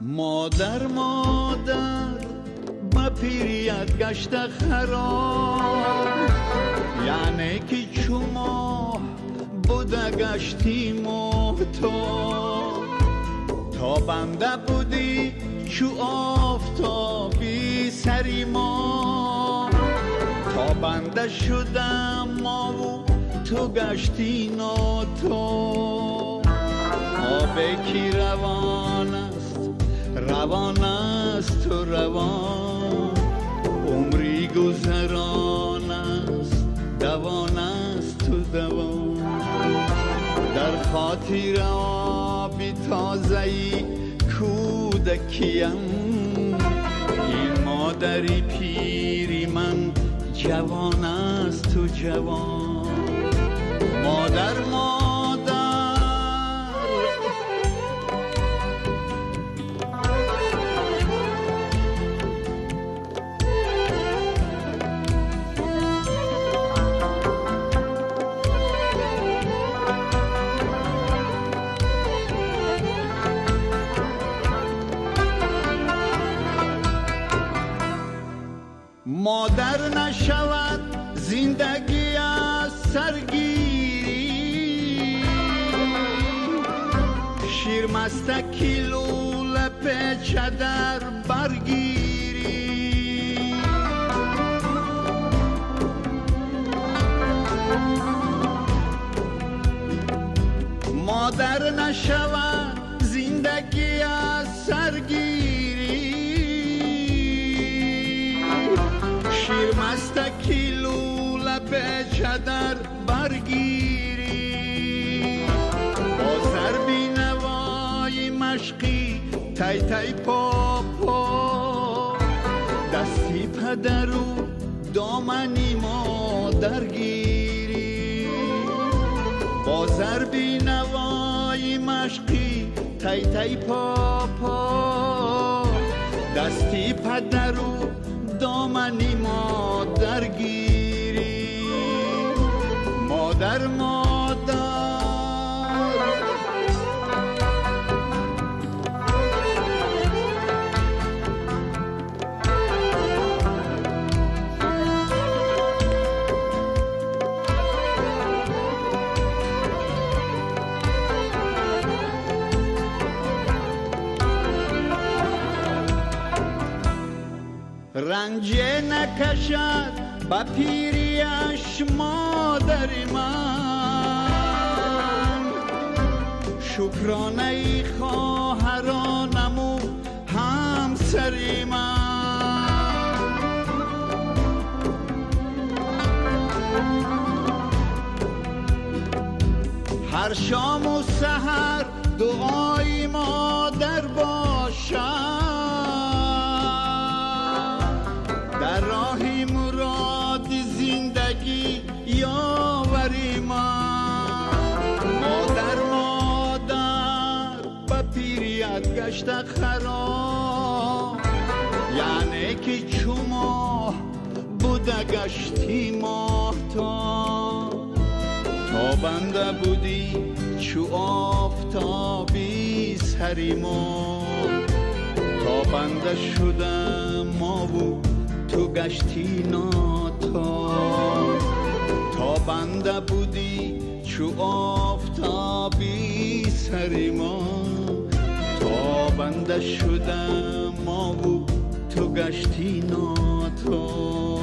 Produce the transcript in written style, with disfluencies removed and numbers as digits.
مادر با پیریت گشته خراب، یعنی که چما بوده گشتیم و تا بنده بودی چو آفتابی سری ما، تا بنده شدم ما و تو گشتی تو. آبی کی روان است تو روان، عمری گذران است دوان است تو دوان. در خاطر آبی تازه‌ای کودکیم، این مادری پیری من جوان است تو جوان. مادر مادر نشود زندگی از سرگیری، شیر مستکی لوله پیچه در برگیری. مادر نشود زندگی از سرگیری، شیر مستکی لوله پیچه در برگیری. با سر بی نوای مشقی تای تای پا پا، دستی پدر و دامنی مادر گیری. با سر بی نوای مشقی تای تای پا پا، دستی پدر و دامنی مادر گیری. مادر رنج نکشد با پیریش مادر من، شکرانه خواهرانم و همسر من. هر شام و سحر دعای مادر باشد، در راهی مراد زندگی یاوری من. مادر با پیریت گشته خراب، یعنی که چما بوده گشتی ماه تا بنده بودی چو آفتابی سری ما. تا بنده شدم ما و تو گشتی تا بنده بودی چو آفتابی سری ما. تا بنده شدم ما و تو گشتی تو.